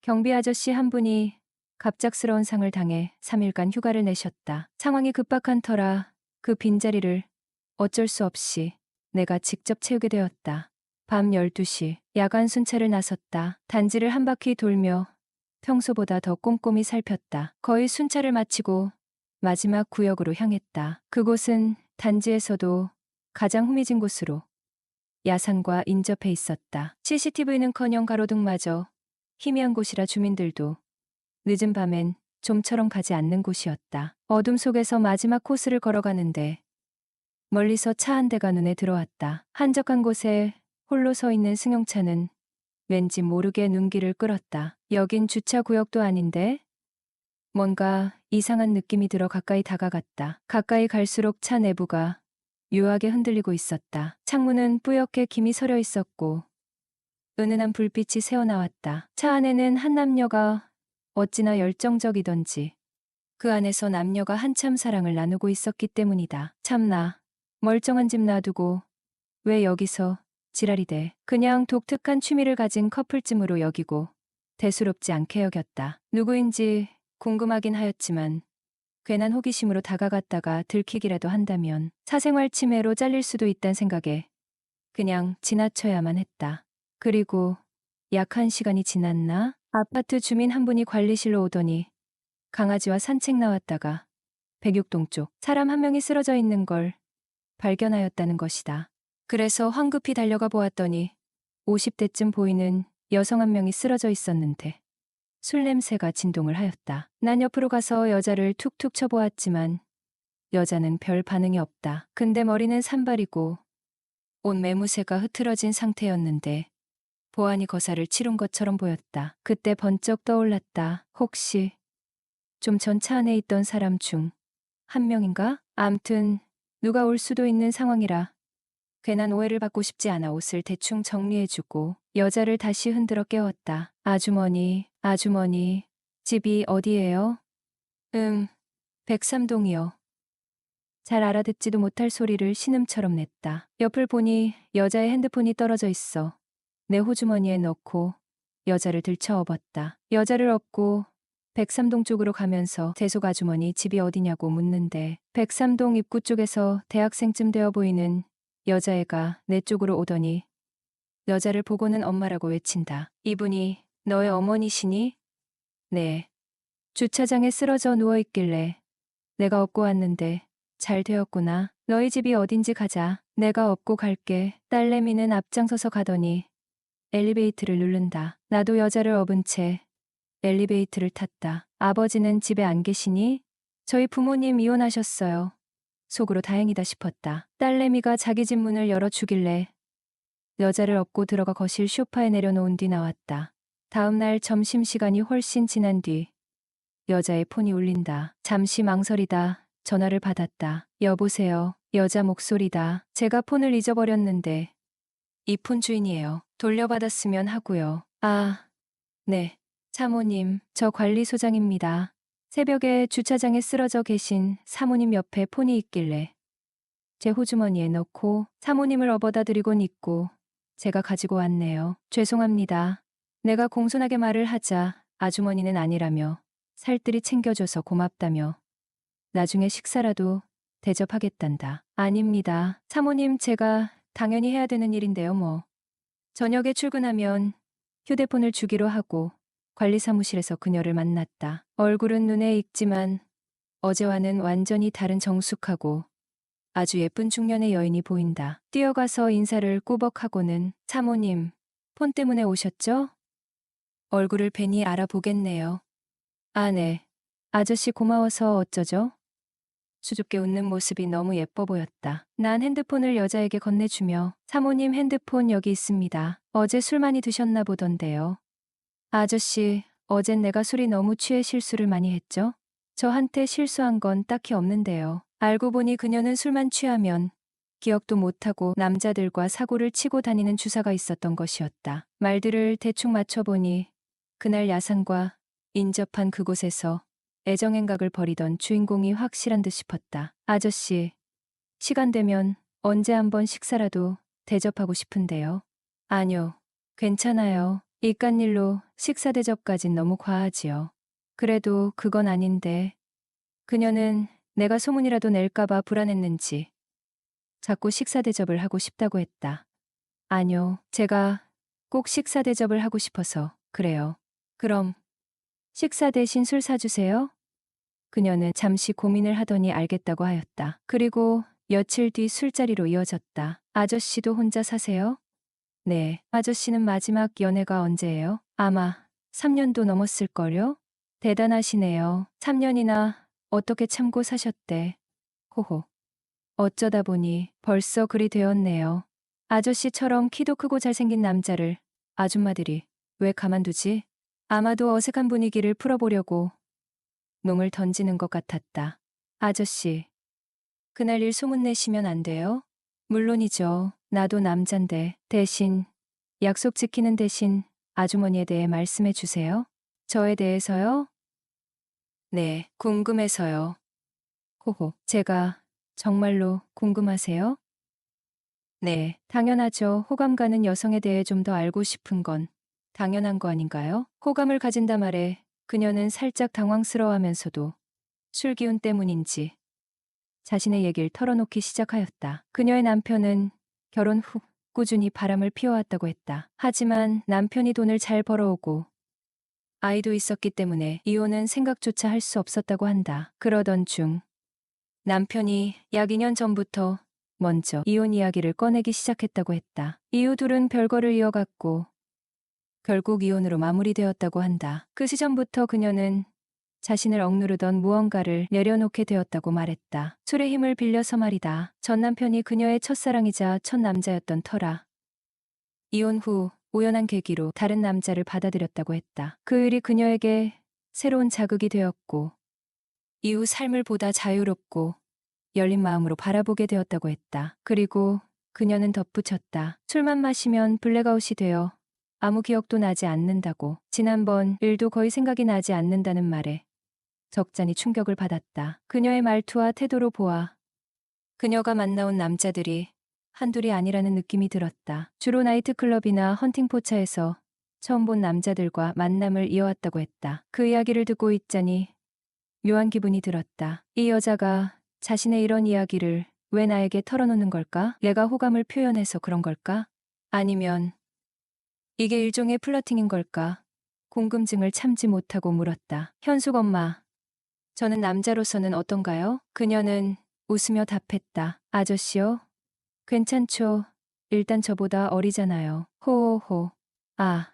경비 아저씨 한 분이 갑작스러운 상을 당해 3일간 휴가를 내셨다. 상황이 급박한 터라 그 빈자리를 어쩔 수 없이 내가 직접 채우게 되었다. 밤 12시 야간 순찰을 나섰다. 단지를 한 바퀴 돌며 평소보다 더 꼼꼼히 살폈다. 거의 순찰을 마치고 마지막 구역으로 향했다. 그곳은 단지에서도 가장 흥미진 곳으로 야산과 인접해 있었다. CCTV는커녕 가로등마저 희미한 곳이라 주민들도 늦은 밤엔 좀처럼 가지 않는 곳이었다. 어둠 속에서 마지막 코스를 걸어가는데 멀리서 차 한 대가 눈에 들어왔다. 한적한 곳에 홀로 서 있는 승용차는 왠지 모르게 눈길을 끌었다. 여긴 주차 구역도 아닌데? 뭔가 이상한 느낌이 들어 가까이 다가갔다. 가까이 갈수록 차 내부가 묘하게 흔들리고 있었다. 창문은 뿌옇게 김이 서려 있었고 은은한 불빛이 새어나왔다. 차 안에는 한 남녀가 어찌나 열정적이던지 그 안에서 남녀가 한참 사랑을 나누고 있었기 때문이다. 참나, 멀쩡한 집 놔두고 왜 여기서 지랄이대. 그냥 독특한 취미를 가진 커플쯤으로 여기고 대수롭지 않게 여겼다. 누구인지 궁금하긴 하였지만 괜한 호기심으로 다가갔다가 들키기라도 한다면 사생활 침해로 잘릴 수도 있단 생각에 그냥 지나쳐야만 했다. 그리고 약 1시간이 지났나? 아파트 주민 한 분이 관리실로 오더니 강아지와 산책 나왔다가 백육동 쪽 사람 한 명이 쓰러져 있는 걸 발견하였다는 것이다. 그래서 황급히 달려가 보았더니 50대쯤 보이는 여성 한 명이 쓰러져 있었는데 술 냄새가 진동을 하였다. 난 옆으로 가서 여자를 툭툭 쳐보았지만 여자는 별 반응이 없다. 근데 머리는 산발이고 옷 매무새가 흐트러진 상태였는데 보안이 거사를 치룬 것처럼 보였다. 그때 번쩍 떠올랐다. 혹시 좀 전 차 안에 있던 사람 중 한 명인가? 암튼 누가 올 수도 있는 상황이라 괜한 오해를 받고 싶지 않아 옷을 대충 정리해주고 여자를 다시 흔들어 깨웠다. 아주머니, 아주머니, 집이 어디예요? 103동이요. 잘 알아듣지도 못할 소리를 신음처럼 냈다. 옆을 보니 여자의 핸드폰이 떨어져 있어 내 호주머니에 넣고 여자를 들쳐 업었다. 여자를 업고 103동 쪽으로 가면서 재속 아주머니 집이 어디냐고 묻는데 103동 입구 쪽에서 대학생쯤 되어 보이는 여자애가 내 쪽으로 오더니 여자를 보고는 엄마라고 외친다. 이분이 너의 어머니시니? 네. 주차장에 쓰러져 누워있길래 내가 업고 왔는데 잘 되었구나. 너희 집이 어딘지 가자. 내가 업고 갈게. 딸내미는 앞장서서 가더니 엘리베이터를 누른다. 나도 여자를 업은 채 엘리베이터를 탔다. 아버지는 집에 안 계시니? 저희 부모님 이혼하셨어요. 속으로 다행이다 싶었다. 딸내미가 자기 집 문을 열어주길래 여자를 업고 들어가 거실 소파에 내려놓은 뒤 나왔다. 다음 날 점심시간이 훨씬 지난 뒤 여자의 폰이 울린다. 잠시 망설이다 전화를 받았다. 여보세요. 여자 목소리다. 제가 폰을 잊어버렸는데 이 폰 주인이에요. 돌려받았으면 하고요. 아, 네. 사모님, 저 관리소장입니다. 새벽에 주차장에 쓰러져 계신 사모님 옆에 폰이 있길래 제 호주머니에 넣고 사모님을 업어다 드리곤 있고 제가 가지고 왔네요. 죄송합니다. 내가 공손하게 말을 하자 아주머니는 아니라며 살뜰히 챙겨줘서 고맙다며 나중에 식사라도 대접하겠단다. 아닙니다. 사모님 제가 당연히 해야 되는 일인데요 뭐. 저녁에 출근하면 휴대폰을 주기로 하고 관리사무실에서 그녀를 만났다. 얼굴은 눈에 익지만 어제와는 완전히 다른 정숙하고 아주 예쁜 중년의 여인이 보인다. 뛰어가서 인사를 꾸벅하고는 사모님, 폰 때문에 오셨죠? 얼굴을 뵈니 알아보겠네요. 아, 네. 아저씨 고마워서 어쩌죠? 수줍게 웃는 모습이 너무 예뻐 보였다. 난 핸드폰을 여자에게 건네주며 사모님 핸드폰 여기 있습니다. 어제 술 많이 드셨나 보던데요. 아저씨, 어젠 내가 술이 너무 취해 실수를 많이 했죠? 저한테 실수한 건 딱히 없는데요. 알고 보니 그녀는 술만 취하면 기억도 못하고 남자들과 사고를 치고 다니는 주사가 있었던 것이었다. 말들을 대충 맞춰보니 그날 야산과 인접한 그곳에서 애정행각을 벌이던 주인공이 확실한 듯 싶었다. 아저씨, 시간 되면 언제 한번 식사라도 대접하고 싶은데요. 아뇨, 괜찮아요. 이깟일로 식사 대접까진 너무 과하지요. 그래도 그건 아닌데 그녀는 내가 소문이라도 낼까봐 불안했는지 자꾸 식사 대접을 하고 싶다고 했다. 아니요, 제가 꼭 식사 대접을 하고 싶어서 그래요. 그럼 식사 대신 술 사주세요? 그녀는 잠시 고민을 하더니 알겠다고 하였다. 그리고 며칠 뒤 술자리로 이어졌다. 아저씨도 혼자 사세요? 네. 아저씨는 마지막 연애가 언제예요? 아마 3년도 넘었을걸요? 대단하시네요. 3년이나 어떻게 참고 사셨대. 호호. 어쩌다 보니 벌써 그리 되었네요. 아저씨처럼 키도 크고 잘생긴 남자를 아줌마들이 왜 가만두지? 아마도 어색한 분위기를 풀어보려고 농을 던지는 것 같았다. 아저씨, 그날 일 소문내시면 안 돼요? 물론이죠. 나도 남잔데. 대신 약속 지키는 대신 아주머니에 대해 말씀해 주세요. 저에 대해서요? 네, 궁금해서요. 호호, 제가 정말로 궁금하세요? 네, 당연하죠. 호감 가는 여성에 대해 좀 더 알고 싶은 건 당연한 거 아닌가요? 호감을 가진다 말에 그녀는 살짝 당황스러워하면서도 술 기운 때문인지 자신의 얘기를 털어놓기 시작하였다. 그녀의 남편은 결혼 후 꾸준히 바람을 피워왔다고 했다. 하지만 남편이 돈을 잘 벌어오고 아이도 있었기 때문에 이혼은 생각조차 할 수 없었다고 한다. 그러던 중 남편이 약 2년 전부터 먼저 이혼 이야기를 꺼내기 시작했다고 했다. 이후 둘은 별거를 이어갔고 결국 이혼으로 마무리되었다고 한다. 그 시점부터 그녀는 자신을 억누르던 무언가를 내려놓게 되었다고 말했다. 술의 힘을 빌려서 말이다. 전 남편이 그녀의 첫사랑이자 첫 남자였던 터라 이혼 후 우연한 계기로 다른 남자를 받아들였다고 했다. 그 일이 그녀에게 새로운 자극이 되었고 이후 삶을 보다 자유롭고 열린 마음으로 바라보게 되었다고 했다. 그리고 그녀는 덧붙였다. 술만 마시면 블랙아웃이 되어 아무 기억도 나지 않는다고. 지난번 일도 거의 생각이 나지 않는다는 말에 적잖이 충격을 받았다. 그녀의 말투와 태도로 보아 그녀가 만나온 남자들이 한둘이 아니라는 느낌이 들었다. 주로 나이트클럽이나 헌팅포차에서 처음 본 남자들과 만남을 이어왔다고 했다. 그 이야기를 듣고 있자니 묘한 기분이 들었다. 이 여자가 자신의 이런 이야기를 왜 나에게 털어놓는 걸까? 내가 호감을 표현해서 그런 걸까? 아니면 이게 일종의 플러팅인 걸까? 궁금증을 참지 못하고 물었다. 현숙 엄마, 저는 남자로서는 어떤가요? 그녀는 웃으며 답했다. 아저씨요? 괜찮죠. 일단 저보다 어리잖아요. 호호호. 아,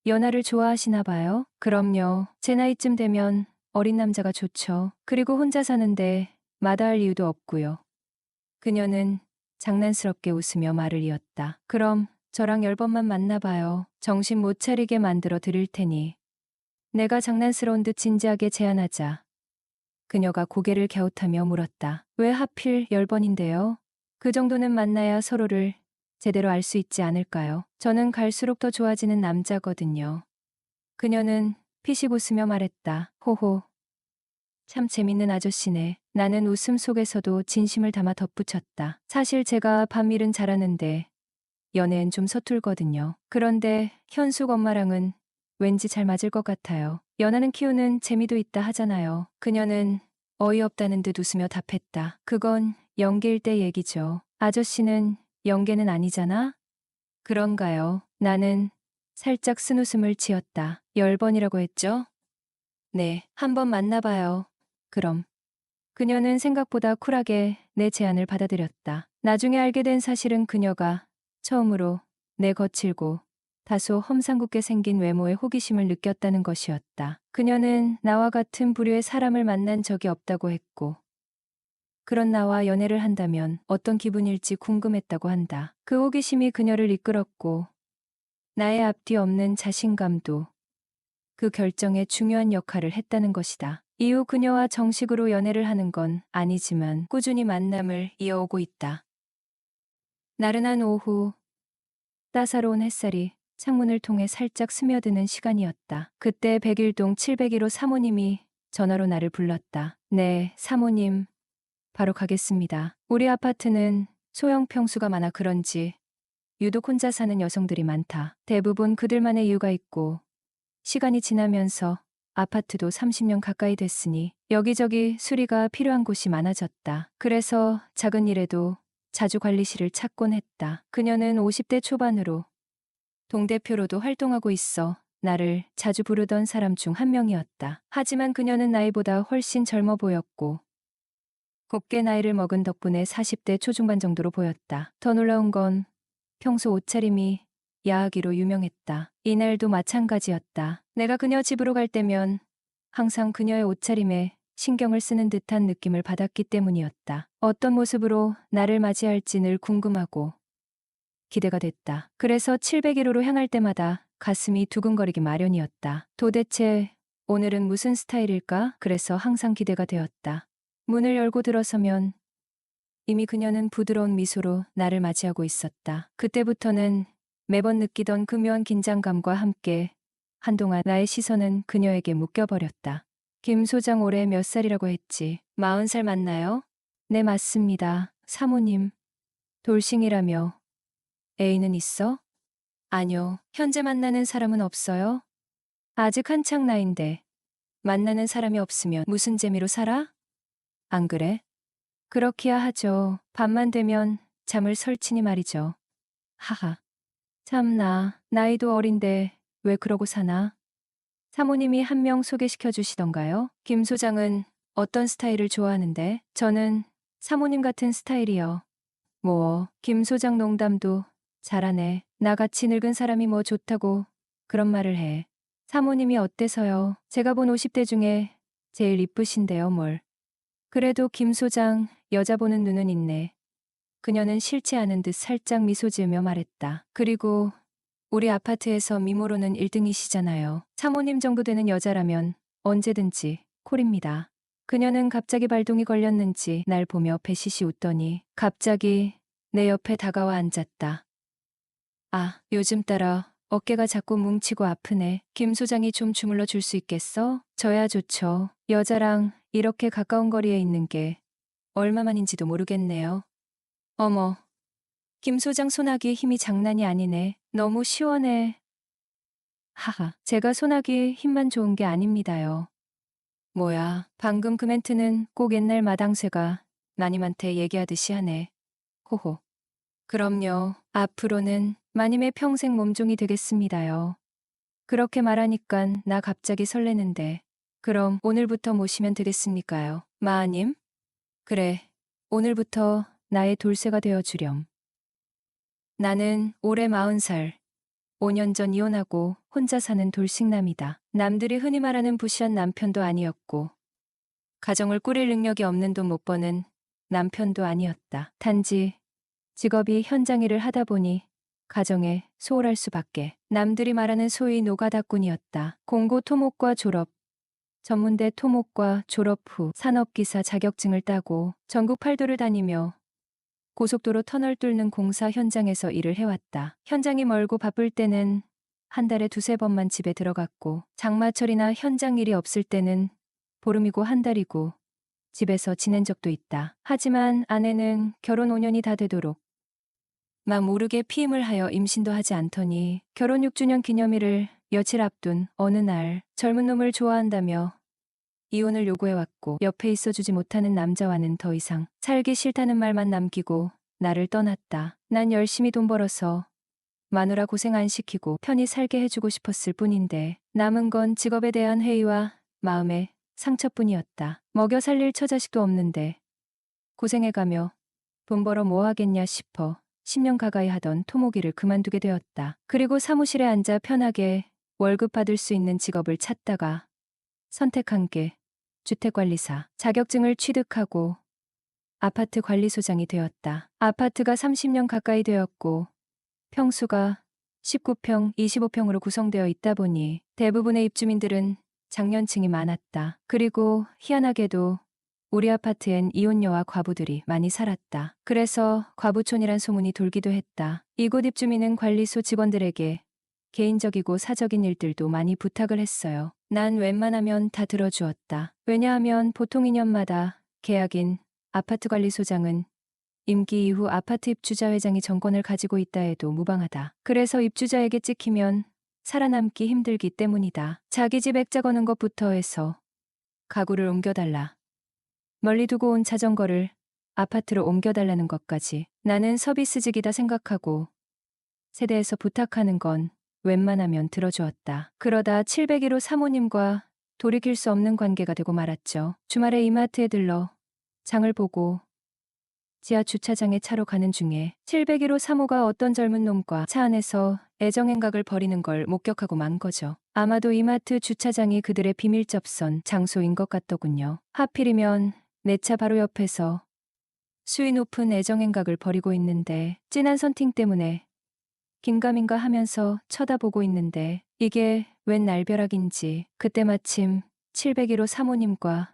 연하를 좋아하시나 봐요? 그럼요. 제 나이쯤 되면 어린 남자가 좋죠. 그리고 혼자 사는데 마다할 이유도 없고요. 그녀는 장난스럽게 웃으며 말을 이었다. 그럼 저랑 10번만 만나봐요. 정신 못 차리게 만들어 드릴 테니. 내가 장난스러운 듯 진지하게 제안하자 그녀가 고개를 갸웃하며 물었다. 왜 하필 10번인데요? 그 정도는 만나야 서로를 제대로 알 수 있지 않을까요? 저는 갈수록 더 좋아지는 남자거든요. 그녀는 피식 웃으며 말했다. 호호. 참 재밌는 아저씨네. 나는 웃음 속에서도 진심을 담아 덧붙였다. 사실 제가 밤일은 잘하는데 연애엔 좀 서툴거든요. 그런데 현숙 엄마랑은 왠지 잘 맞을 것 같아요. 연하는 키우는 재미도 있다 하잖아요. 그녀는 어이없다는 듯 웃으며 답했다. 그건 연계일 때 얘기죠. 아저씨는 연계는 아니잖아? 그런가요? 나는 살짝 쓴웃음을 지었다. 10번이라고 했죠? 네, 한번 만나봐요. 그럼. 그녀는 생각보다 쿨하게 내 제안을 받아들였다. 나중에 알게 된 사실은 그녀가 처음으로 내 거칠고 다소 험상궂게 생긴 외모에 호기심을 느꼈다는 것이었다. 그녀는 나와 같은 부류의 사람을 만난 적이 없다고 했고 그런 나와 연애를 한다면 어떤 기분일지 궁금했다고 한다. 그 호기심이 그녀를 이끌었고 나의 앞뒤 없는 자신감도 그 결정에 중요한 역할을 했다는 것이다. 이후 그녀와 정식으로 연애를 하는 건 아니지만 꾸준히 만남을 이어오고 있다. 나른한 오후 따사로운 햇살이 창문을 통해 살짝 스며드는 시간이었다. 그때 101동 701호 사모님이 전화로 나를 불렀다. 네, 사모님. 바로 가겠습니다. 우리 아파트는 소형 평수가 많아 그런지 유독 혼자 사는 여성들이 많다. 대부분 그들만의 이유가 있고 시간이 지나면서 아파트도 30년 가까이 됐으니 여기저기 수리가 필요한 곳이 많아졌다. 그래서 작은 일에도 자주 관리실을 찾곤 했다. 그녀는 50대 초반으로 동대표로도 활동하고 있어 나를 자주 부르던 사람 중 한 명이었다. 하지만 그녀는 나이보다 훨씬 젊어 보였고 곱게 나이를 먹은 덕분에 40대 초중반 정도로 보였다. 더 놀라운 건 평소 옷차림이 야하기로 유명했다. 이날도 마찬가지였다. 내가 그녀 집으로 갈 때면 항상 그녀의 옷차림에 신경을 쓰는 듯한 느낌을 받았기 때문이었다. 어떤 모습으로 나를 맞이할지 늘 궁금하고 기대가 됐다. 그래서 701호로 향할 때마다 가슴이 두근거리기 마련이었다. 도대체 오늘은 무슨 스타일일까? 그래서 항상 기대가 되었다. 문을 열고 들어서면 이미 그녀는 부드러운 미소로 나를 맞이하고 있었다. 그때부터는 매번 느끼던 그 묘한 긴장감과 함께 한동안 나의 시선은 그녀에게 묶여버렸다. 김 소장 올해 몇 살이라고 했지? 40살 맞나요? 네, 맞습니다. 사모님, 돌싱이라며. 애인은 있어? 아니요. 현재 만나는 사람은 없어요? 아직 한창 나이인데 만나는 사람이 없으면 무슨 재미로 살아? 안 그래? 그렇기야 하죠. 밤만 되면 잠을 설치니 말이죠. 하하. 참나, 나이도 어린데 왜 그러고 사나? 사모님이 한 명 소개시켜 주시던가요? 김 소장은 어떤 스타일을 좋아하는데? 저는 사모님 같은 스타일이요. 뭐, 김 소장 농담도 잘하네. 나같이 늙은 사람이 뭐 좋다고 그런 말을 해. 사모님이 어때서요? 제가 본 50대 중에 제일 이쁘신데요, 뭘. 그래도 김 소장, 여자 보는 눈은 있네. 그녀는 싫지 않은 듯 살짝 미소 지으며 말했다. 그리고 우리 아파트에서 미모로는 1등이시잖아요. 사모님 정도 되는 여자라면 언제든지 콜입니다. 그녀는 갑자기 발동이 걸렸는지 날 보며 배시시 웃더니 갑자기 내 옆에 다가와 앉았다. 아, 요즘 따라 어깨가 자꾸 뭉치고 아프네. 김 소장이 좀 주물러 줄 수 있겠어? 저야 좋죠. 여자랑 이렇게 가까운 거리에 있는 게 얼마만인지도 모르겠네요. 어머, 김 소장 소나기에 힘이 장난이 아니네. 너무 시원해. 하하, 제가 소나기에 힘만 좋은 게 아닙니다요. 뭐야, 방금 그 멘트는 꼭 옛날 마당쇠가 마님한테 얘기하듯이 하네. 호호. 그럼요. 앞으로는 마님의 평생 몸종이 되겠습니다요. 그렇게 말하니깐 나 갑자기 설레는데. 그럼 오늘부터 모시면 되겠습니까요? 마님? 그래. 오늘부터 나의 돌쇠가 되어 주렴. 나는 올해 40살. 5년 전 이혼하고 혼자 사는 돌싱남이다. 남들이 흔히 말하는 부시한 남편도 아니었고 가정을 꾸릴 능력이 없는 돈 못 버는 남편도 아니었다. 단지 직업이 현장 일을 하다 보니 가정에 소홀할 수밖에. 남들이 말하는 소위 노가다꾼이었다. 공고 토목과 졸업, 전문대 토목과 졸업 후 산업기사 자격증을 따고 전국 8도를 다니며 고속도로 터널 뚫는 공사 현장에서 일을 해왔다. 현장이 멀고 바쁠 때는 한 달에 두세 번만 집에 들어갔고 장마철이나 현장 일이 없을 때는 보름이고 한 달이고 집에서 지낸 적도 있다. 하지만 아내는 결혼 5년이 다 되도록 막 모르게 피임을 하여 임신도 하지 않더니 결혼 6주년 기념일을 며칠 앞둔 어느 날 젊은 놈을 좋아한다며 이혼을 요구해왔고 옆에 있어주지 못하는 남자와는 더 이상 살기 싫다는 말만 남기고 나를 떠났다. 난 열심히 돈 벌어서 마누라 고생 안 시키고 편히 살게 해주고 싶었을 뿐인데 남은 건 직업에 대한 회의와 마음의 상처뿐이었다. 먹여 살릴 처자식도 없는데 고생해가며 돈 벌어 뭐 하겠냐 싶어 10년 가까이 하던 토목일을 그만두게 되었다. 그리고 사무실에 앉아 편하게 월급 받을 수 있는 직업을 찾다가 선택한 게 주택관리사 자격증을 취득하고 아파트 관리소장이 되었다. 아파트가 30년 가까이 되었고 평수가 19평, 25평으로 구성되어 있다 보니 대부분의 입주민들은 장년층이 많았다. 그리고 희한하게도 우리 아파트엔 이혼녀와 과부들이 많이 살았다. 그래서 과부촌이란 소문이 돌기도 했다. 이곳 입주민은 관리소 직원들에게 개인적이고 사적인 일들도 많이 부탁을 했어요. 난 웬만하면 다 들어주었다. 왜냐하면 보통 2년마다 계약인 아파트 관리소장은 임기 이후 아파트 입주자 회장이 정권을 가지고 있다 해도 무방하다. 그래서 입주자에게 찍히면 살아남기 힘들기 때문이다. 자기 집 액자 거는 것부터 해서 가구를 옮겨달라. 멀리 두고 온 자전거를 아파트로 옮겨달라는 것까지 나는 서비스직이다 생각하고 세대에서 부탁하는 건 웬만하면 들어주었다. 그러다 701호 사모님과 돌이킬 수 없는 관계가 되고 말았죠. 주말에 이마트에 들러 장을 보고 지하 주차장에 차로 가는 중에 701호 사모가 어떤 젊은 놈과 차 안에서 애정행각을 벌이는 걸 목격하고 만 거죠. 아마도 이마트 주차장이 그들의 비밀 접선 장소인 것 같더군요. 하필이면 내 차 바로 옆에서 수위 높은 애정행각을 벌이고 있는데 진한 선팅 때문에 긴가민가 하면서 쳐다보고 있는데 이게 웬 날벼락인지 그때 마침 701호 사모님과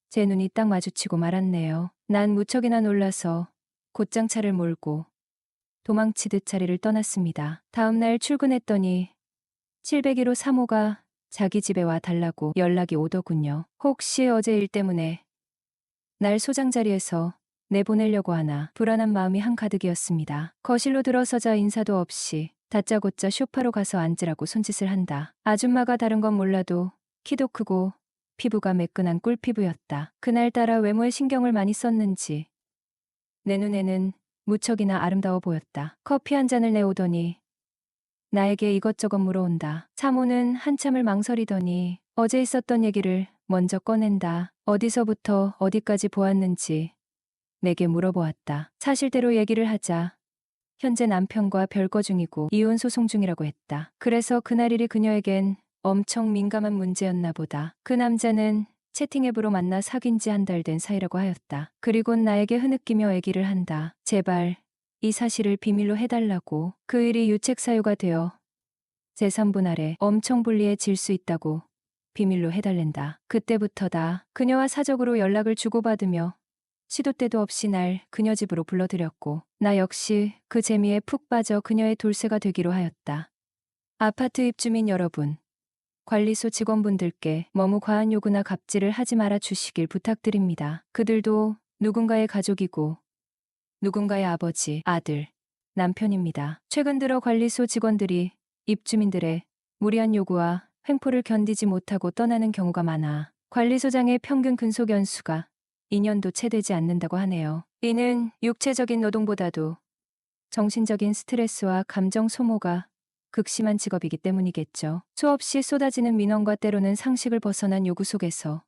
제 눈이 딱 마주치고 말았네요. 난 무척이나 놀라서 곧장 차를 몰고 도망치듯 자리를 떠났습니다. 다음날 출근했더니 701호 사모가 자기 집에 와 달라고 연락이 오더군요. 혹시 어제 일 때문에 날 소장 자리에서 내보내려고 하나 불안한 마음이 한가득이었습니다. 거실로 들어서자 인사도 없이 다짜고짜 소파로 가서 앉으라고 손짓을 한다. 아줌마가 다른 건 몰라도 키도 크고 피부가 매끈한 꿀피부였다. 그날따라 외모에 신경을 많이 썼는지 내 눈에는 무척이나 아름다워 보였다. 커피 한 잔을 내오더니 나에게 이것저것 물어온다. 사모는 한참을 망설이더니 어제 있었던 얘기를 먼저 꺼낸다. 어디서부터 어디까지 보았는지 내게 물어보았다. 사실대로 얘기를 하자 현재 남편과 별거 중이고 이혼 소송 중이라고 했다. 그래서 그날 일이 그녀에겐 엄청 민감한 문제였나 보다. 그 남자는 채팅앱으로 만나 사귄 지 한 달 된 사이라고 하였다. 그리곤 나에게 흐느끼며 얘기를 한다. 제발 이 사실을 비밀로 해달라고. 그 일이 유책 사유가 되어 재산분할에 엄청 불리해질 수 있다고 비밀로 해달랜다. 그때부터다. 그녀와 사적으로 연락을 주고받으며 시도 때도 없이 날 그녀 집으로 불러들였고 나 역시 그 재미에 푹 빠져 그녀의 돌쇠가 되기로 하였다. 아파트 입주민 여러분, 관리소 직원분들께 너무 과한 요구나 갑질을 하지 말아 주시길 부탁드립니다. 그들도 누군가의 가족이고 누군가의 아버지, 아들, 남편입니다. 최근 들어 관리소 직원들이 입주민들의 무리한 요구와 횡포를 견디지 못하고 떠나는 경우가 많아 관리소장의 평균 근속 연수가 2년도 채 되지 않는다고 하네요. 이는 육체적인 노동보다도 정신적인 스트레스와 감정 소모가 극심한 직업이기 때문이겠죠. 수없이 쏟아지는 민원과 때로는 상식을 벗어난 요구 속에서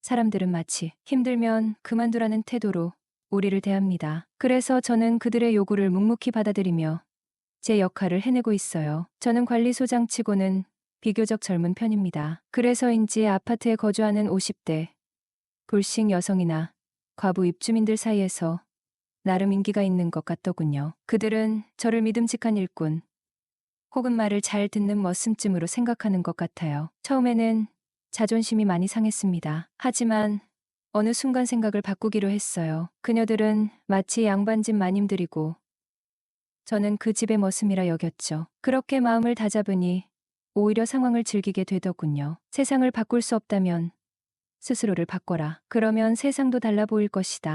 사람들은 마치 힘들면 그만두라는 태도로 우리를 대합니다. 그래서 저는 그들의 요구를 묵묵히 받아들이며 제 역할을 해내고 있어요. 저는 관리소장 치고는 비교적 젊은 편입니다. 그래서인지 아파트에 거주하는 50대 돌싱 여성이나 과부 입주민들 사이에서 나름 인기가 있는 것 같더군요. 그들은 저를 믿음직한 일꾼 혹은 말을 잘 듣는 머슴쯤으로 생각하는 것 같아요. 처음에는 자존심이 많이 상했습니다. 하지만 어느 순간 생각을 바꾸기로 했어요. 그녀들은 마치 양반집 마님들이고 저는 그 집의 머슴이라 여겼죠. 그렇게 마음을 다잡으니 오히려 상황을 즐기게 되더군요. 세상을 바꿀 수 없다면 스스로를 바꿔라. 그러면 세상도 달라 보일 것이다.